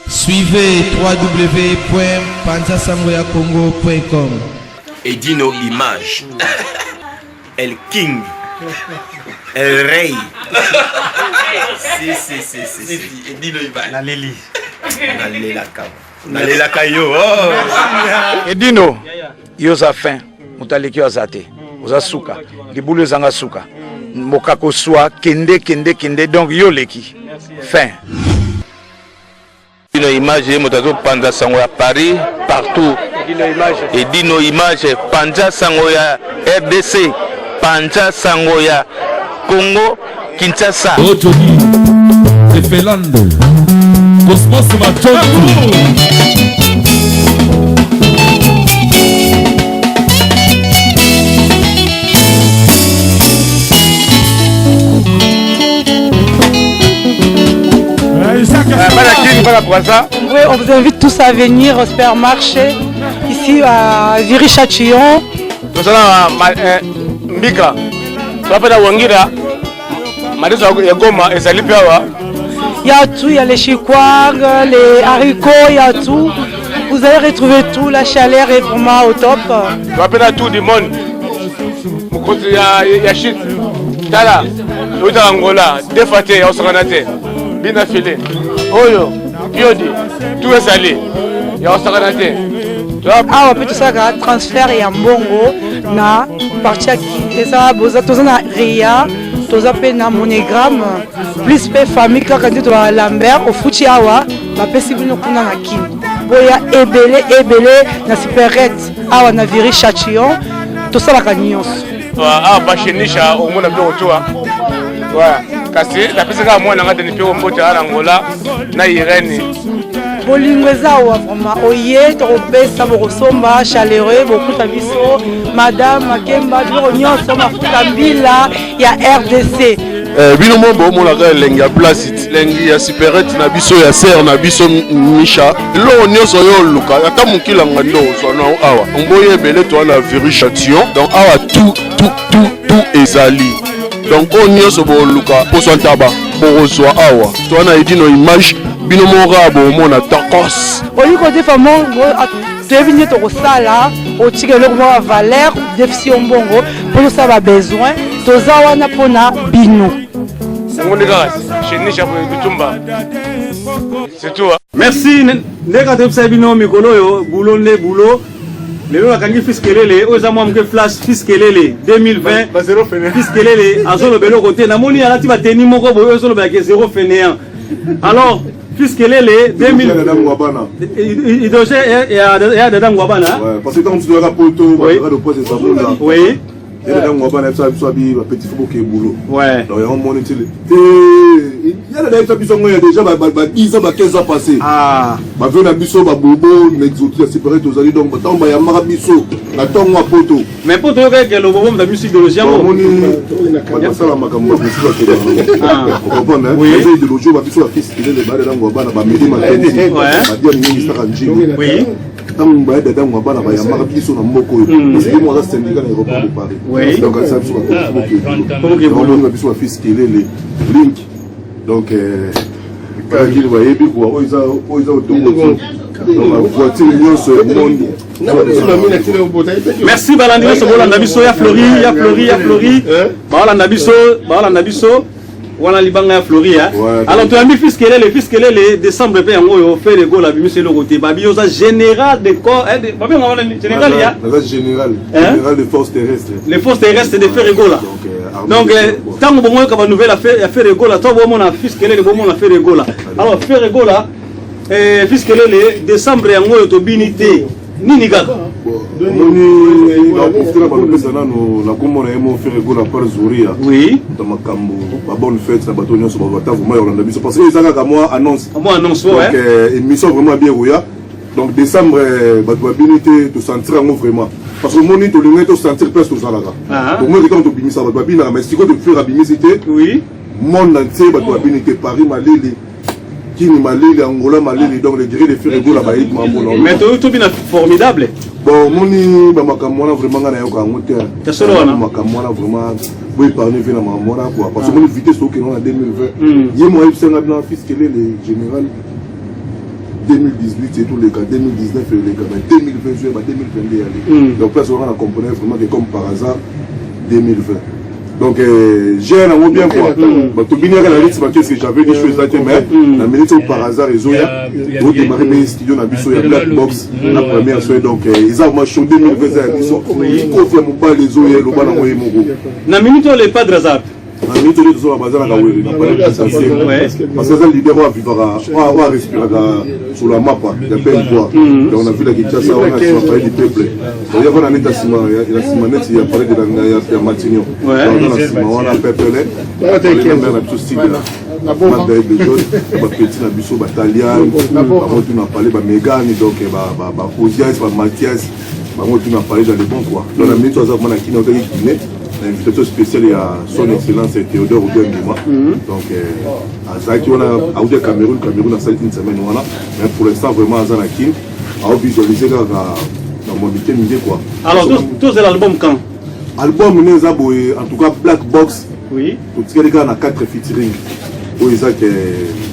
Suivez www.panzasangoyacongo.com. Edino Image. El King. El Rey. Si. Edino Image. La Lili. Nalela Kayo. Edino. Yoza fin. Mutaleki ozate. Oza suka. Libulu zanga suka. Mokako soa kende donc yoleki. Fin. Edino Image motazo Panza Sango ya Paris partout. Edino Image Panza Sango ya RDC, Panza Sango ya Congo Kinshasa. Ojoni Efelando Cosmos Machondo. Oui, on vous invite tous à venir au supermarché ici à Viry-Châtillon. Nous allons Mbika. Tu vas faire Wangira. Il y a tout, il y a les chikwang, les haricots, il y a tout. Vous allez retrouver tout, la chaleur est vraiment au top. Tu vas faire tout du monde. Il y a shit. Tala. Il y a Angola. Defate, il y a Osaganate. Bina filé. Oyo. Biodi. Tout est salé. Il y a Osaganate. Ah, on peut tout ça, transfert et en bongo. Na partie qui ça, boza, tout ça na ria. Tout ça peut na monogramme. Plus peu famille quand tu dois Lambert au Fouti awa. Ma possible nous kuna na kin. Boya ebele na superette. Awa na Viry-Châtillon. Tout ça la cagnos. Ah, pas chez Nisha au monde bien autour. Ouais. Kasi la pesa kama mwana ngade ni pio mbote ala Angola na Irene. Bolingweza wa vraiment oye to pesa bokosomba chaleureux beaucoup tabiso madame Makemba biro nyonso mafuta mbila ya RDC. Bino mombo mona ka lengi ya place lengi ya superette na biso ya serre na biso Misha lo nyonso yo luka ata mukila ngando so na awa mboye belé to na Viry-Châtillon donc awa tout ezali. Donc on y a ce bon Luca pour son tabac pour reçoit awa toi na Edino Image bino mora bo mona tacos Oli côté famon tu es venu to sala au tigre le mo valeur déficient bongo pour ça va besoin toza wana pona bino. C'est tout. Merci neka tepsa bino mikolo yo boulot ne boulot. Le nom a fiskelele aux amours que flash fiskelele 2020 fiskelele azolo belo côté na moni alati ba teni moko boyo azolo ba ke zéro fainéant. Alors fiskelele 2000 il doit y a dedans Ngwabana. Ouais parce que quand tu dois rapporter de poser ça là. Oui. Et dedans Ngwabana ça bi petit faut que boulot. Ouais. Donc il y a un monde il y a des gens qui ont déjà 10 ans 15 ans passé. Ah. Ba vient na biso ba bobo n'exotique séparé tous ali donc tant ba ya mara biso na tongo a poto. Mais poto yo ke lo bobo de musique de l'Océan. Moni ba sala makambo musique de ah. Vous comprenez? Oui. Les idéologies ba biso la fils qui est le dans Ngwabana ba medi matenzi. Ba dia ni saka njingo. Oui. Tant ba dedans Ngwabana ba ya mara biso na mboko. C'est moi la syndicat na Europe de Paris. Oui. Donc ça biso ba ko ba biso la fils qui est le link. Donc il va y merci Balandino Sobola Nabiso ya Flori Balandina Biso voilà libanga ya Flori alors tu as mis fils qu'elle est décembre pe yango fait le go la bimise le côté babioza général de corps général ya général de forces terrestres les forces terrestres de faire gola donc tant que bon ka nouvelle affaire gola toi bon mon fils qu'elle est bon mon affaire gola alors faire gola fils qu'elle est décembre yango to binité nini kaka moni la profiter ba pesa nano la komona emo faire gola par Zouria oui ta makambo ba bonne fête na bato nyonso ba bata vraiment Yolanda biso parce que ezaka ka moi annonce ouais donc émission vraiment bien rouya donc décembre bato ba binité to sentir ngo vraiment parce que moni to linga to sentir presque aux alaka donc moi quand to bimisa bato ba bina mais si ko to faire bimicité oui monde entier bato ba binité Paris Malili Kini Malili Angola Malili donc les grilles de faire gola ba hit mambo mais to bina formidable. Bon, moni ba makamona vraiment ngana yoka ngote. Tesoro wana makamona vraiment boy parler vena mamona quoi parce que moni vitesse au que non en 2020. Yé moi il s'est ngana fils que le général 2018 et tout les cas 2019 et les cas 2020 2022 donc place on a compris vraiment que comme par hasard 2020 donc j'ai un amour bien quoi donc tu viens à la liste parce que j'avais des choses là mais la minute par hasard ils ont au démarrer mes studios na biso ya Black Box la première soirée donc ils ont marché 2020 ils sont confirment pas les oeufs le bas na moyen moko na minute les pas de hasard na minute les oeufs bazar na wele na parce que le leader va vivre va respirer sur la map il y a plein de voix donc on a vu la Kinshasa on a parlé du peuple il y a un état ciment il y a ciment net il y a parlé de la Matignon on a ciment on a peuple on a tout style la bataille de jaune petit na biso battalion on a parlé ba Mégane donc ba Osias ba Mathias on a parlé dans les bons quoi dans la minute on a qui n'a Guinée l'invitation spéciale à son excellence Théodore Oudouangima donc à Zaki on a au Cameroun a sali une semaine voilà mais pour l'instant vraiment à Zanakin à visualiser dans mon week-end quoi alors tous l'album quand album nous a en tout cas Black Box oui tout ce qui est a 4 featuring où ils a que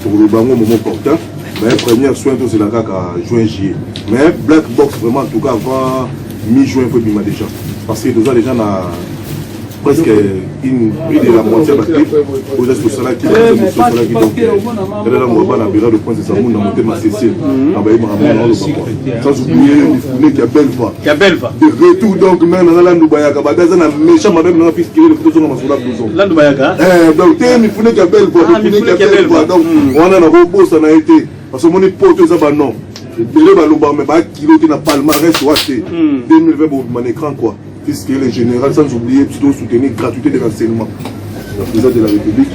pour le bango moment important mais première soin tout c'est la juin juillet mais Black Box vraiment en tout cas avant mi-juin il faut bien déjà parce que déjà les gens presque plus de la moitié de la clip aux gens pour cela qui donc elle est là moi na bureau de point de Samoun dans monter ma Cécile na ba ma sans oublier Mifune qui a belle voix de retour donc même dans la Ndubayaka ba dans na méchant même dans fils qui le photo sur ma sur la blouson la Ndubayaka donc t'es Mifune qui a belle voix Mifune qui a belle voix donc on a na robot ça n'a été parce que mon pote ça ba non le balomba mais ba kilo qui na palmarès ouaté 2020 pour mon écran quoi puisque les généraux, sans oublier, plutôt soutenir la gratuité de l'enseignement. La présidente de la République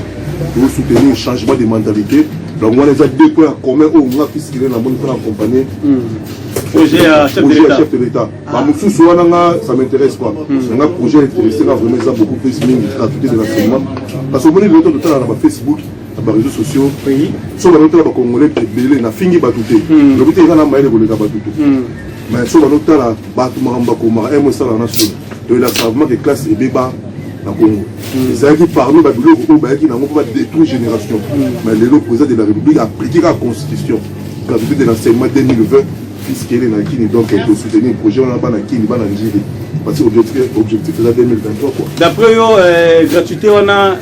doit soutenir le changement de mentalité. Donc, on a déjà 2 points communs au moins, puisqu'il est dans le monde pour accompagner projet chef de l'État. Ça m'intéresse pas. Un projet intéressé, là, vraiment, ça beaucoup plus de gratuité de l'enseignement. Parce que on est le temps de temps dans Facebook, dans les réseaux sociaux, sur le temps de Congolais, on a fini batouté. Le but est de batouté. Mais sur le temps là, Batuma Mbakoma, ça la nation. Donc il a savement que classe et débat dans le Congo. C'est qui parmi les qui n'ont pas détruire génération. Mais le président de la République a appliqué la Constitution. Gratuité de l'enseignement 2020, puisqu'il est dans Kini, donc il faut soutenir le projet, on n'a pas dans Kini, pas dans Nigeria. Parce que l'objectif est là 2023. D'après eux, gratuité, on a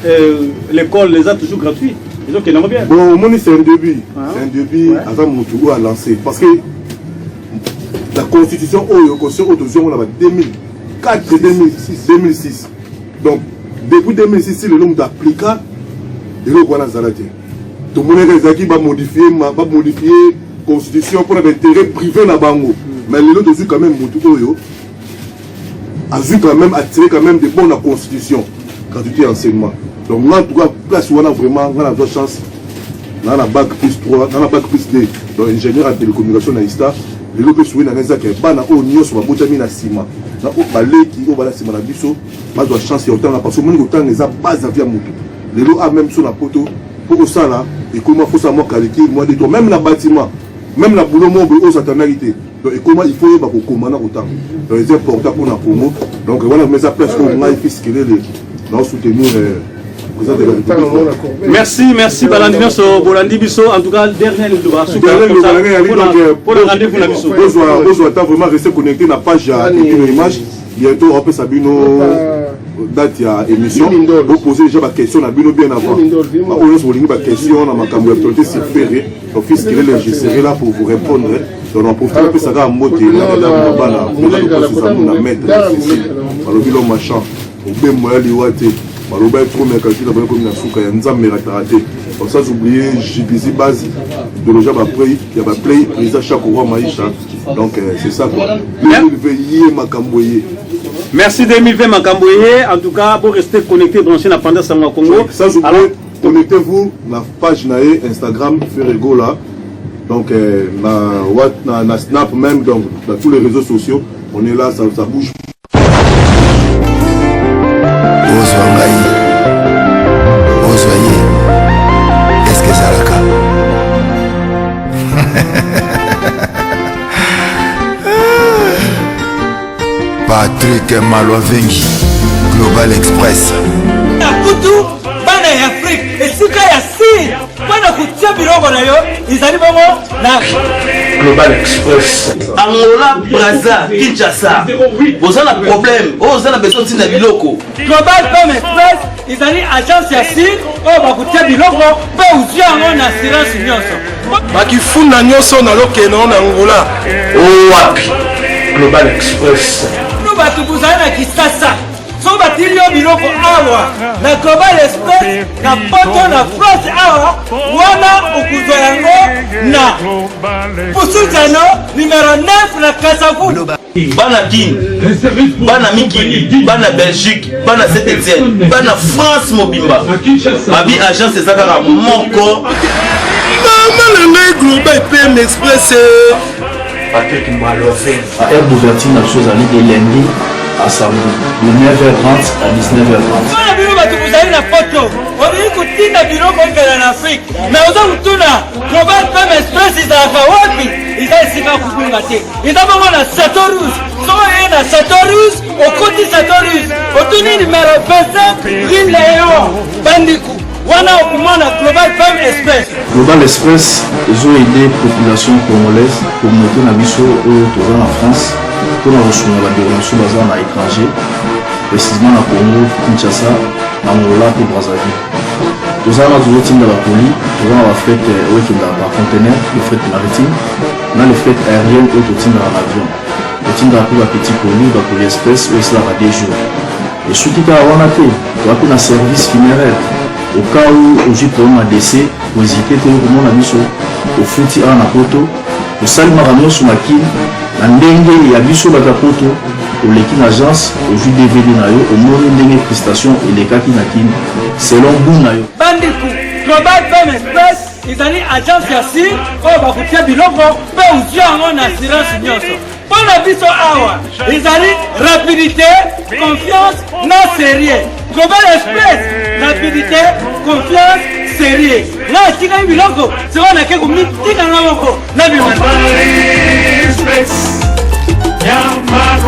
l'école les a toujours gratuits. Ils ont qu'ils n'ont bien. Bon, c'est un début. C'est un début à Moutougo à lancer. Parce que la constitution on a 2004 2006 donc depuis 2006 le nombre d'applicants de l'Oguana Zalate tout le monde va modifier la constitution pour l'intérêt privé na bango mais les autres quand même a vu quand même attiré quand même de bonnes constitution gratuité enseignement donc en tout cas place où on a vraiment on a de chance dans la bac plus 3 dans la bac plus 2 donc ingénieur en télécommunication na ISTA les locaux sont dans les accueils bana au nio sur la botami na ciment na au balai qui au bala ciment na biso pas de chance et autant la parce que mon autant les a base à via moto les lots a même sur la poteau pour ça là et comment faut ça moi calquer moi de toi même la bâtiment même la boulot mon aux satanalité donc et comment il faut ba ko komana autant donc c'est important pour na Congo donc voilà mais ça place pour moi fils que les dans soutenir merci Balandino so Bolandi Biso en tout cas dernier pour le rendez-vous la Biso besoin vraiment rester connecté na page à image bientôt on peut Sabino date ya émission vous poser déjà ma question na bino bien avant on laisse voler ma question na makambo actualité c'est ferré office qui je serai là pour vous répondre donc on profite un peu ça va moté na bana na mettre alors bilo machin au ben moi liwate Maloba trop mais calcul d'abord comme na souka ya nzambe raté comme ça j'oublié JBZ base de le job après il y a play président chaque roi maïcha donc c'est ça quoi 2020 makamboye merci 2020 makamboye en tout cas pour rester connecté dans la pendant Sango Congo ça j'oublié connectez-vous la page na Instagram Ferrego là donc na Snap même donc dans tous les réseaux sociaux on est là ça bouge. Est-ce que ça le cas? Patrick Maloavengi, Global Express. Nakutu, bana ya Afrique esika ya siri mpona kotia biloko na yo ezali bongo na Global Express Angola, Brazza, Kinshasa. Vous avez un problème. Vous avez besoin de biloko. Global Femme Express ezali agence ya siri oyo bakotia biloko mpe ozwi yango na assurance nyonso bakifunda nyonso na lokeno na Angola. Wapi Global Express no bato bozali na Kisasa so batili yo biloko awa na Global Express na poto na France awa wana okuzwa yango na Pusujano numero 9 na Kasavu. Bana King, Bana Mikili, Bana Belgique, Bana Saint-Etienne, Bana France Mobimba. Babi agence ezaka moko. Maman Global PM Express. Patrick Malofé. À aire d'ouverture na chose allée de lundi à samedi de 9h30 à 19h30. Wana bino bato bozali na poto obili kotinda biloko okela na Afrique me oza kotuna Global Femme Express ezalaka wapi eza esika kubunga te eza bongo na Satorus soko eye na Satorus okoti Satorus otuni numero 25 Rue Léon Bandiku wana okomona Global Femme Express. Global Express ils ont aidé la population congolaise communauté na biso oyo toza na France pour la reçoit la relation basée à l'étranger, précisément à Congo, Kinshasa, Angola et Brazzaville. Nous avons toujours dans la poli, nous avons la fret dans conteneur, le fret maritime, nous avons le fret aérien et tout dans l'avion. Le team dans la petite poli, la poli express, où c'est là des jours. Et ce qui est à Wanate, nous avons un service funéraire. Au cas où j'ai problème à décès, pour hésiter, tout le monde a mis au fouti à Napoto, au salle maramio sur ma kine. Na ndenge ya biso batapoto oleki na agence ozwi DVD na yo omoni ndenge prestation elekaki na kini selon goût na yo. Bandiku Global Femme Express ezali agence ya siri oyo bakotia biloko mpe ozwi yango na assurance nyonso mpona biso awa ezali rapidité confiance na sérieux. Global Express rapidité confiance sérieux na etikali biloko sikoyo nake komitikanga moko na biloko Express, yeah, my